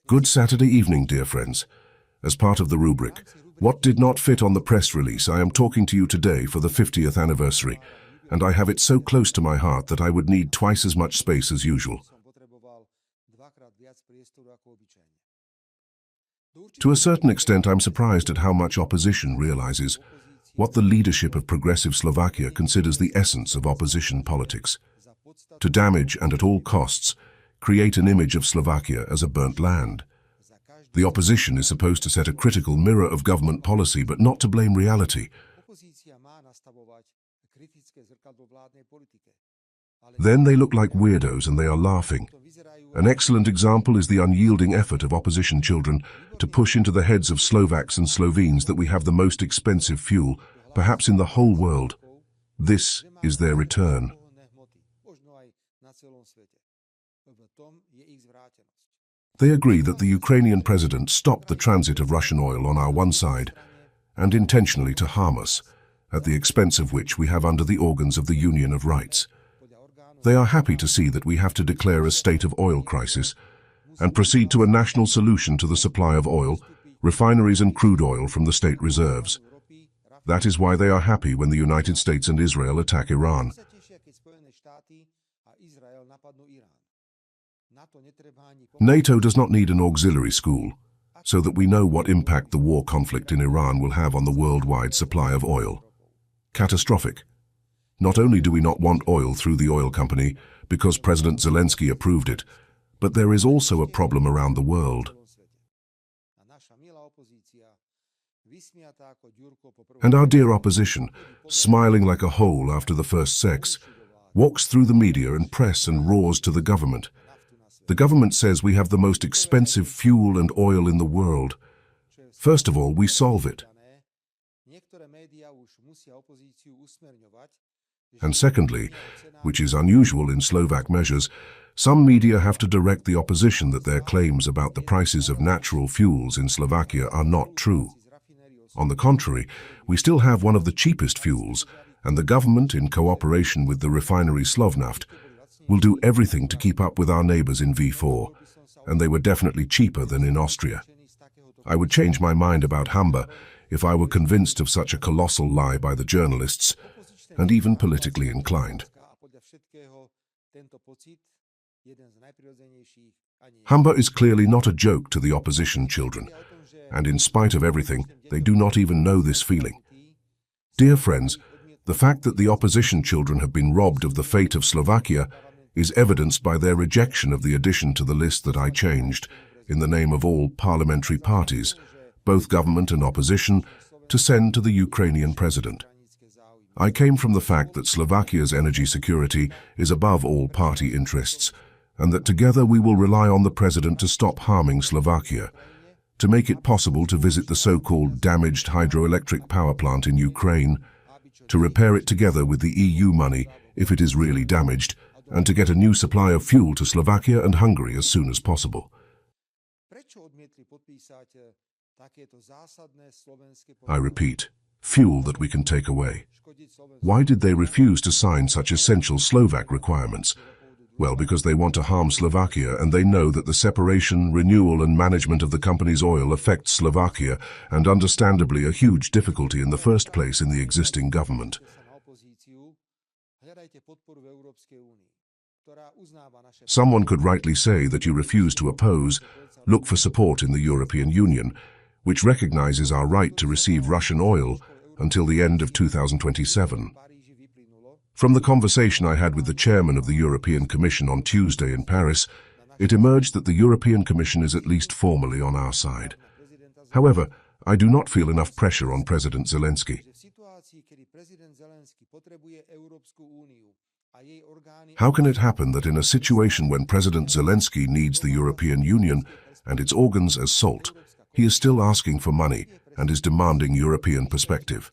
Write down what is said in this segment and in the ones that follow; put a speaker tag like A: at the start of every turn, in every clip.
A: Good Saturday evening, dear friends. As part of the rubric, What Did Not Fit on the Press Release, I am talking to you today for the 50th anniversary, and I have it so close to my heart that I would need twice as much space as usual. To a certain extent, I'm surprised at how much opposition realizes what the leadership of progressive Slovakia considers the essence of opposition politics: to damage and at all costs create an image of Slovakia as a burnt land. The opposition is supposed to set a critical mirror of government policy, but not to blame reality. Then they look like weirdos and they are laughing. An excellent example is the unyielding effort of opposition children to push into the heads of Slovaks and Slovenes that we have the most expensive fuel, perhaps in the whole world. This is their return. They agree that the Ukrainian president stopped the transit of Russian oil on our one side and intentionally to harm us, at the expense of which we have under the organs of the Union of Rights. They are happy to see that we have to declare a state of oil crisis and proceed to a national solution to the supply of oil, refineries and crude oil from the state reserves. That is why they are happy when the United States and Israel attack Iran. NATO does not need an auxiliary school, so that we know what impact the war conflict in Iran will have on the worldwide supply of oil. Catastrophic. Not only do we not want oil through the oil company because President Zelensky approved it, but there is also a problem around the world. And our dear opposition, smiling like a hole after the first sex, walks through the media and press and roars to the government. The government says we have the most expensive fuel and oil in the world. First of all, we solve it. And secondly, which is unusual in Slovak measures, some media have to direct the opposition that their claims about the prices of natural fuels in Slovakia are not true. On the contrary, we still have one of the cheapest fuels, and the government, in cooperation with the refinery Slovnaft, will do everything to keep up with our neighbors in V4, and they were definitely cheaper than in Austria. I would change my mind about Hamba if I were convinced of such a colossal lie by the journalists, and even politically inclined. Hamba is clearly not a joke to the opposition children, and in spite of everything, they do not even know this feeling. Dear friends, the fact that the opposition children have been robbed of the fate of Slovakia is evidenced by their rejection of the addition to the list that I changed, in the name of all parliamentary parties, both government and opposition, to send to the Ukrainian president. I came from the fact that Slovakia's energy security is above all party interests, and that together we will rely on the president to stop harming Slovakia, to make it possible to visit the so-called damaged hydroelectric power plant in Ukraine, to repair it together with the EU money if it is really damaged, and to get a new supply of fuel to Slovakia and Hungary as soon as possible. I repeat, fuel that we can take away. Why did they refuse to sign such essential Slovak requirements? Well, because they want to harm Slovakia, and they know that the separation, renewal and management of the company's oil affects Slovakia, and understandably a huge difficulty in the first place in the existing government. Someone could rightly say that you refuse to oppose, look for support in the European Union, which recognizes our right to receive Russian oil until the end of 2027. From the conversation I had with the chairman of the European Commission on Tuesday in Paris, it emerged that the European Commission is at least formally on our side. However, I do not feel enough pressure on President Zelensky. How can it happen that in a situation when President Zelensky needs the European Union and its organs as salt, he is still asking for money and is demanding European perspective?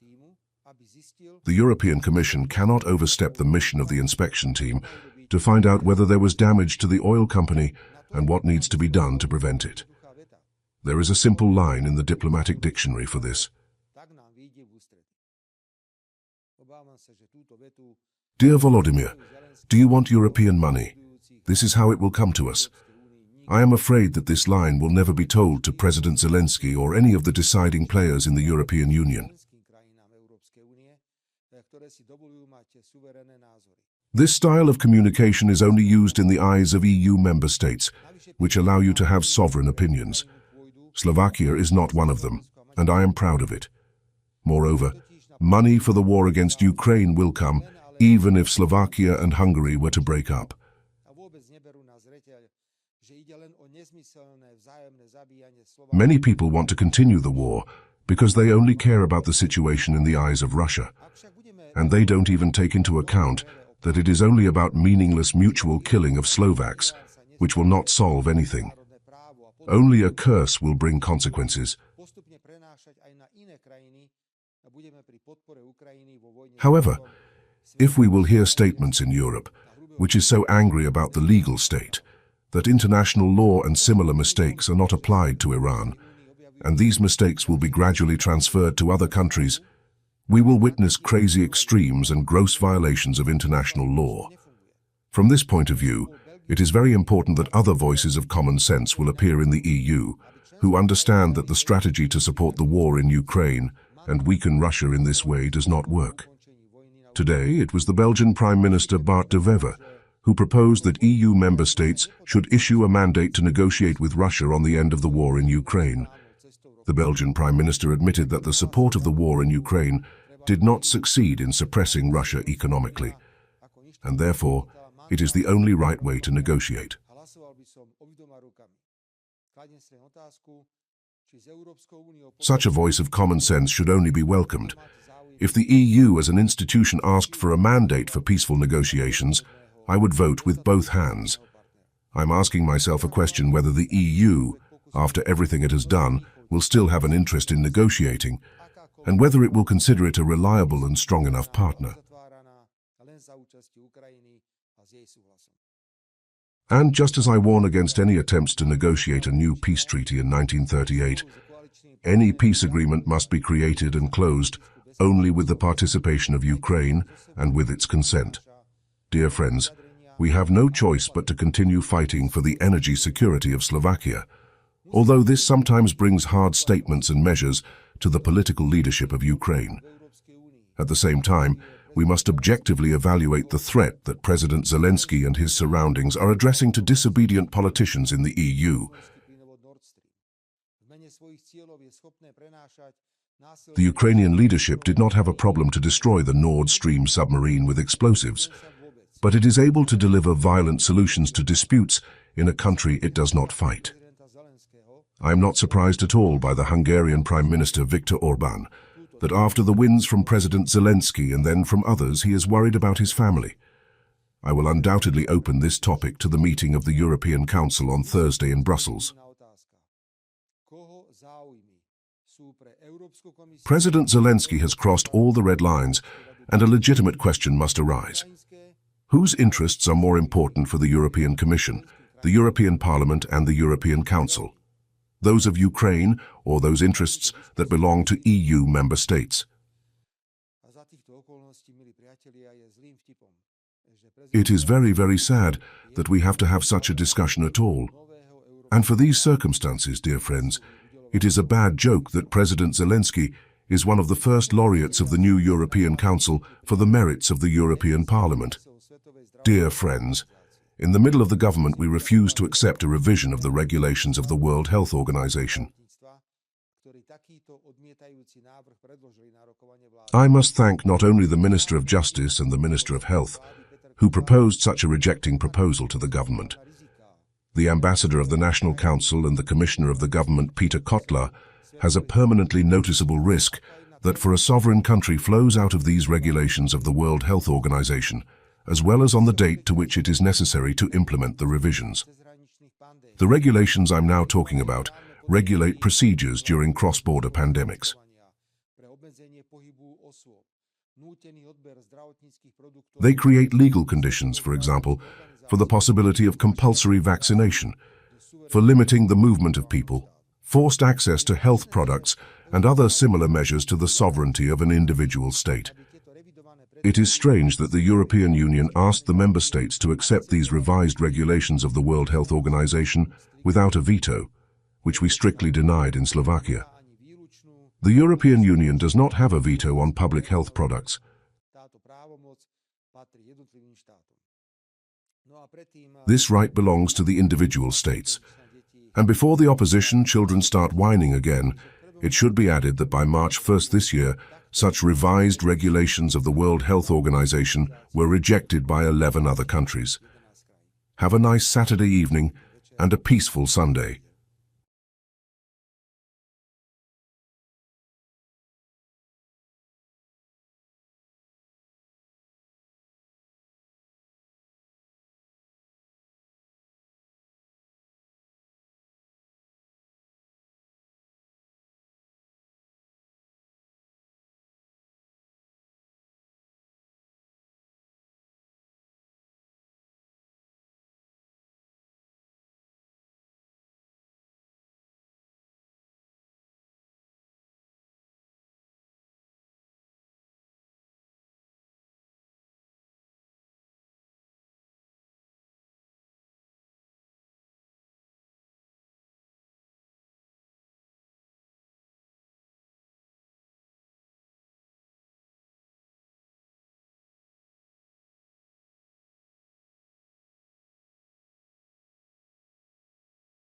A: The European Commission cannot overstep the mission of the inspection team to find out whether there was damage to the oil company and what needs to be done to prevent it. There is a simple line in the diplomatic dictionary for this. Dear Volodymyr, do you want European money? This is how it will come to us. I am afraid that this line will never be told to President Zelensky or any of the deciding players in the European Union. This style of communication is only used in the eyes of EU member states, which allow you to have sovereign opinions. Slovakia is not one of them, and I am proud of it. Moreover, money for the war against Ukraine will come, even if Slovakia and Hungary were to break up. Many people want to continue the war because they only care about the situation in the eyes of Russia, and they don't even take into account that it is only about meaningless mutual killing of Slovaks, which will not solve anything. Only a curse will bring consequences. However, if we will hear statements in Europe, which is so angry about the legal state, that international law and similar mistakes are not applied to Iran, and these mistakes will be gradually transferred to other countries, we will witness crazy extremes and gross violations of international law. From this point of view, it is very important that other voices of common sense will appear in the EU, who understand that the strategy to support the war in Ukraine and weaken Russia in this way does not work. Today, it was the Belgian Prime Minister Bart de Wever who proposed that EU member states should issue a mandate to negotiate with Russia on the end of the war in Ukraine. The Belgian Prime Minister admitted that the support of the war in Ukraine did not succeed in suppressing Russia economically, and therefore it is the only right way to negotiate. Such a voice of common sense should only be welcomed. If the EU as an institution asked for a mandate for peaceful negotiations, I would vote with both hands. I'm asking myself a question whether the EU, after everything it has done, will still have an interest in negotiating, and whether it will consider it a reliable and strong enough partner. And just as I warn against any attempts to negotiate a new peace treaty in 1938, any peace agreement must be created and closed only with the participation of Ukraine and with its consent. Dear friends, we have no choice but to continue fighting for the energy security of Slovakia, although this sometimes brings hard statements and measures to the political leadership of Ukraine. At the same time, we must objectively evaluate the threat that President Zelensky and his surroundings are addressing to disobedient politicians in the EU. The Ukrainian leadership did not have a problem to destroy the Nord Stream submarine with explosives, but it is able to deliver violent solutions to disputes in a country it does not fight. I am not surprised at all by the Hungarian Prime Minister Viktor Orbán, that after the wins from President Zelensky and then from others, he is worried about his family. I will undoubtedly open this topic to the meeting of the European Council on Thursday in Brussels. President Zelensky has crossed all the red lines, and a legitimate question must arise. Whose interests are more important for the European Commission, the European Parliament and the European Council? Those of Ukraine or those interests that belong to EU member states? It is very, very sad that we have to have such a discussion at all. And for these circumstances, dear friends, it is a bad joke that President Zelensky is one of the first laureates of the new European Council for the merits of the European Parliament. Dear friends, in the middle of the government we refuse to accept a revision of the regulations of the World Health Organization. I must thank not only the Minister of Justice and the Minister of Health, who proposed such a rejecting proposal to the government. The Ambassador of the National Council and the Commissioner of the government, Peter Kotler, has a permanently noticeable risk that for a sovereign country flows out of these regulations of the World Health Organization, as well as on the date to which it is necessary to implement the revisions. The regulations I'm now talking about regulate procedures during cross-border pandemics. They create legal conditions, for example, for the possibility of compulsory vaccination, for limiting the movement of people, forced access to health products, and other similar measures to the sovereignty of an individual state. It is strange that the European Union asked the member states to accept these revised regulations of the World Health Organization without a veto, which we strictly denied in Slovakia. The European Union does not have a veto on public health products. This right belongs to the individual states. And before the opposition children start whining again, it should be added that by March 1st this year, such revised regulations of the World Health Organization were rejected by 11 other countries. Have a nice Saturday evening and a peaceful Sunday.